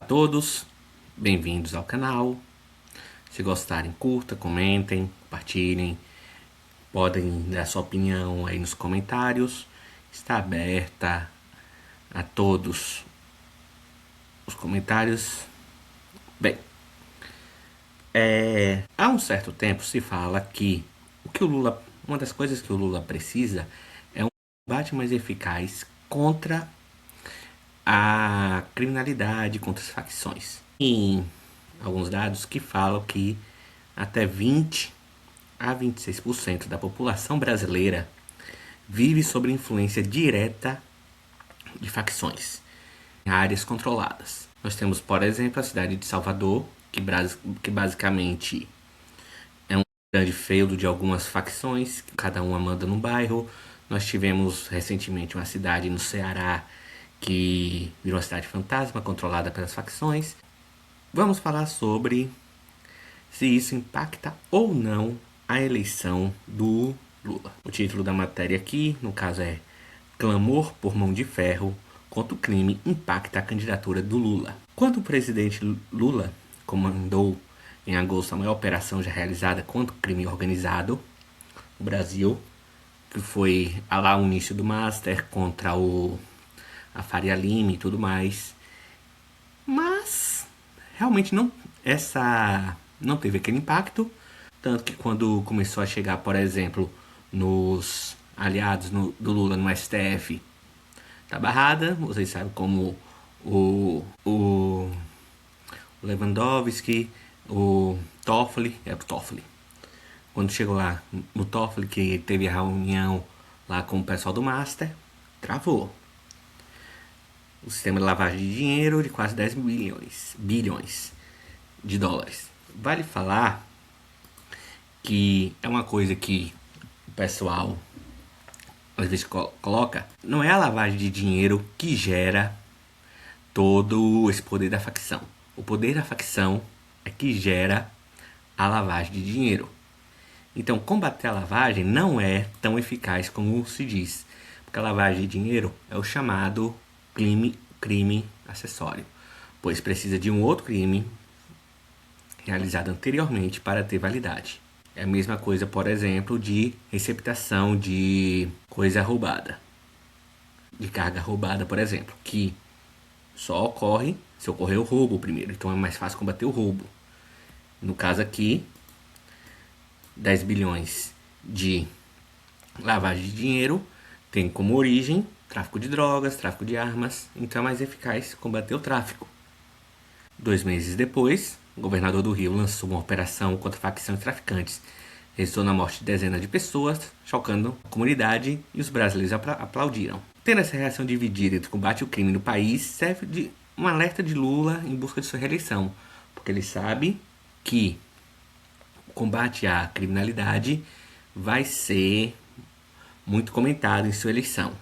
A todos, bem-vindos ao canal. Se gostarem, curta, comentem, compartilhem. Podem dar sua opinião aí nos comentários. Está aberta a todos os comentários. Bem, há um certo tempo se fala que uma das coisas que o Lula precisa é um combate mais eficaz contra a criminalidade, contra as facções. E alguns dados que falam que até 20 a 26% da população brasileira vive sob influência direta de facções em áreas controladas. Nós temos, por exemplo, a cidade de Salvador, que basicamente é um grande feudo de algumas facções, que cada uma manda num bairro. Nós tivemos recentemente uma cidade no Ceará que virou uma cidade fantasma, controlada pelas facções. Vamos falar sobre se isso impacta ou não a eleição do Lula. O título da matéria aqui, no caso, é Clamor por mão de ferro contra o crime impacta a candidatura do Lula. Quando o presidente Lula comandou em agosto a maior operação já realizada contra o crime organizado no Brasil, que foi lá o início do Master contra a Faria Lima e tudo mais, mas realmente não teve aquele impacto, tanto que quando começou a chegar, por exemplo, nos aliados do Lula no STF, tá barrada. Vocês sabem como o Lewandowski, o Toffoli, quando chegou lá no Toffoli, que teve a reunião lá com o pessoal do Master, travou. O sistema de lavagem de dinheiro de quase 10 bilhões de dólares. Vale falar que é uma coisa que o pessoal às vezes coloca, não é a lavagem de dinheiro que gera todo esse poder da facção. O poder da facção é que gera a lavagem de dinheiro. Então, combater a lavagem não é tão eficaz como se diz, porque a lavagem de dinheiro é o chamado crime acessório, pois precisa de um outro crime realizado anteriormente para ter validade. É a mesma coisa, por exemplo, de receptação de coisa roubada, de carga roubada, por exemplo, que só ocorre se ocorrer o roubo primeiro, então é mais fácil combater o roubo. No caso aqui, 10 bilhões de lavagem de dinheiro tem como origem tráfico de drogas, tráfico de armas, então é mais eficaz combater o tráfico. 2 meses depois, o governador do Rio lançou uma operação contra facções traficantes. Resultou na morte de dezenas de pessoas, chocando a comunidade, e os brasileiros aplaudiram. Tendo essa reação dividida entre o combate ao crime no país, serve de um alerta de Lula em busca de sua reeleição, porque ele sabe que o combate à criminalidade vai ser muito comentado em sua eleição,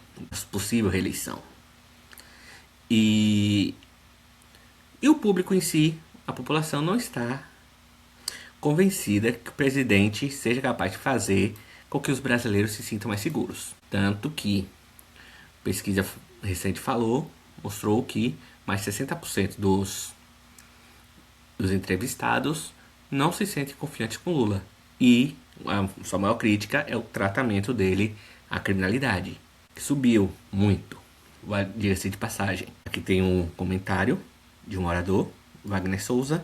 possível reeleição. E o público em si, a população, não está convencida que o presidente seja capaz de fazer com que os brasileiros se sintam mais seguros. Tanto que pesquisa recente mostrou que mais de 60% dos entrevistados não se sentem confiantes com Lula. E a sua maior crítica é o tratamento dele à criminalidade, que subiu muito, diga-se de passagem. Aqui tem um comentário de um orador, Wagner Souza.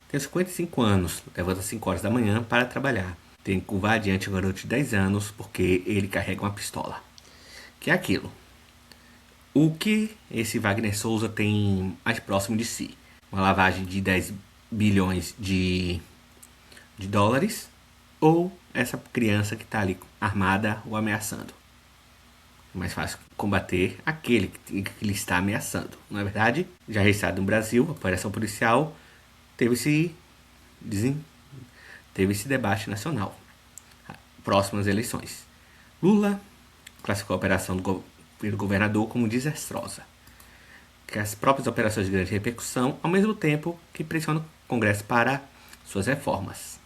Tenho 55 anos, levanta às 5 horas da manhã para trabalhar. Tenho que curvar adiante um garoto de 10 anos porque ele carrega uma pistola. Que é aquilo. O que esse Wagner Souza tem mais próximo de si? Uma lavagem de 10 bilhões de dólares ou essa criança que está ali armada ou ameaçando? É mais fácil combater aquele que ele está ameaçando, não é verdade? Já registrado no Brasil, a operação policial teve esse debate nacional. Próximas eleições. Lula classificou a operação do governador como desastrosa, que as próprias operações de grande repercussão, ao mesmo tempo que pressiona o Congresso para suas reformas.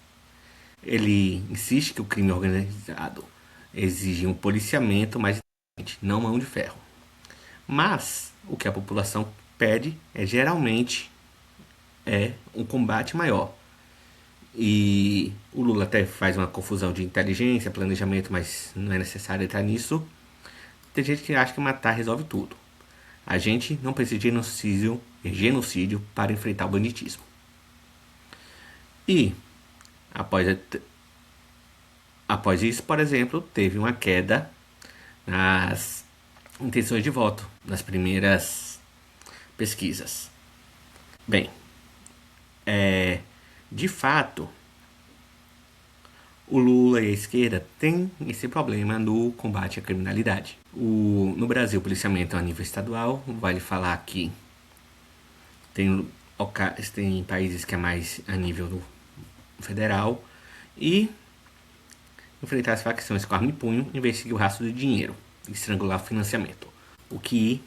Ele insiste que o crime organizado exige um policiamento mais inteligente, não mão de ferro. Mas o que a população pede geralmente um combate maior. E o Lula até faz uma confusão de inteligência, planejamento, mas não é necessário entrar nisso. Tem gente que acha que matar resolve tudo. A gente não precisa de genocídio para enfrentar o banditismo. E após isso, por exemplo, teve uma queda nas intenções de voto nas primeiras pesquisas. Bem, de fato, o Lula e a esquerda têm esse problema no combate à criminalidade. No Brasil, o policiamento é a nível estadual. Vale falar que tem países que é mais a nível federal. E enfrentar as facções com arma e punho, investigar o rastro de dinheiro, estrangular o financiamento. O que,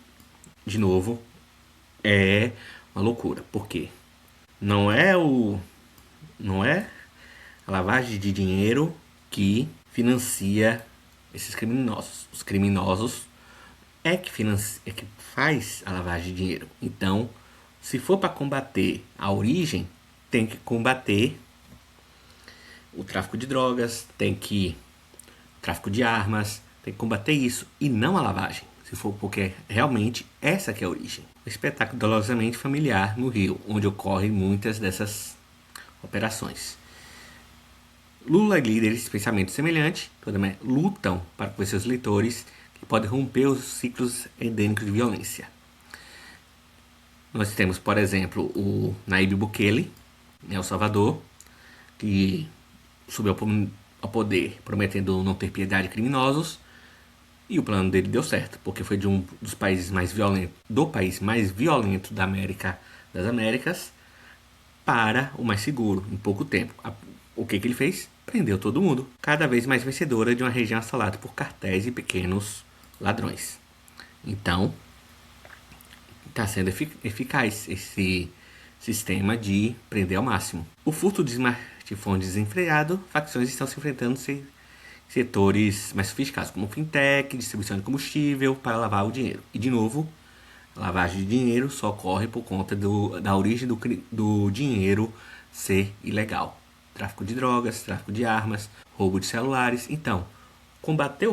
de novo, é uma loucura. Por quê? Não é a lavagem de dinheiro que financia esses criminosos. Os criminosos é que faz a lavagem de dinheiro. Então, se for para combater a origem, tem que combater o tráfico de drogas, tráfico de armas, tem que combater isso e não a lavagem. Se for porque realmente essa que é a origem. O espetáculo dolorosamente familiar no Rio, onde ocorrem muitas dessas operações. Lula e líderes de pensamento semelhante lutam para convencer seus eleitores que podem romper os ciclos endêmicos de violência. Nós temos, por exemplo, o Nayib Bukele, em El Salvador, que subiu ao poder prometendo não ter piedade de criminosos, e o plano dele deu certo, porque foi de um dos países mais violentos, do país mais violento das Américas, para o mais seguro, em pouco tempo. O que ele fez? Prendeu todo mundo. Cada vez mais vencedora de uma região assolada por cartéis e pequenos ladrões. Então, está sendo eficaz esse sistema de prender ao máximo. O furto de smartphones desenfreado, facções estão se enfrentando em setores mais sofisticados, como fintech, distribuição de combustível, para lavar o dinheiro. E, de novo, a lavagem de dinheiro só ocorre por conta da origem do dinheiro ser ilegal. Tráfico de drogas, tráfico de armas, roubo de celulares. Então, combater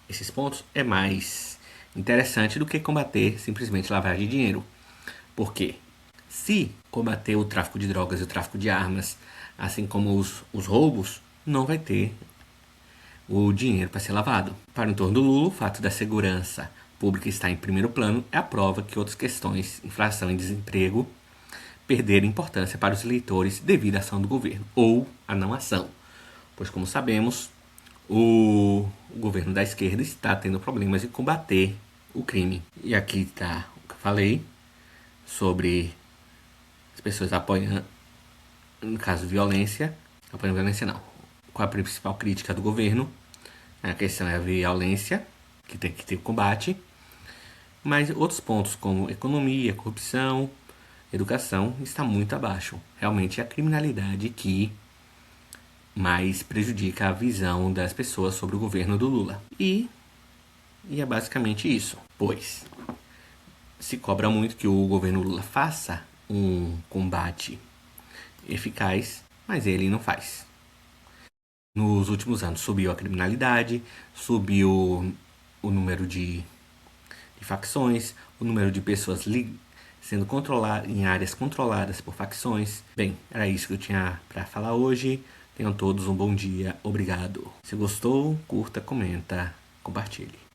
esses pontos é mais interessante do que combater simplesmente lavagem de dinheiro. Por quê? Se combater o tráfico de drogas e o tráfico de armas, assim como os roubos, não vai ter o dinheiro para ser lavado. Para o entorno do Lula, o fato da segurança pública estar em primeiro plano é a prova que outras questões, inflação e desemprego, perderam importância para os eleitores devido à ação do governo, ou à não ação. Pois, como sabemos, o governo da esquerda está tendo problemas em combater o crime. E aqui está o que eu falei sobre as pessoas apoiando, no caso de violência, apoiando violência não. Qual a principal crítica do governo? A questão é a violência, que tem que ter combate, mas outros pontos como economia, corrupção, educação está muito abaixo. Realmente é a criminalidade que mais prejudica a visão das pessoas sobre o governo do Lula. E é basicamente isso. Pois se cobra muito que o governo Lula faça um combate eficaz, mas ele não faz. Nos últimos anos subiu a criminalidade, subiu o número de facções, o número de pessoas sendo controladas em áreas controladas por facções. Bem, era isso que eu tinha para falar hoje. Tenham todos um bom dia. Obrigado. Se gostou, curta, comenta, compartilhe.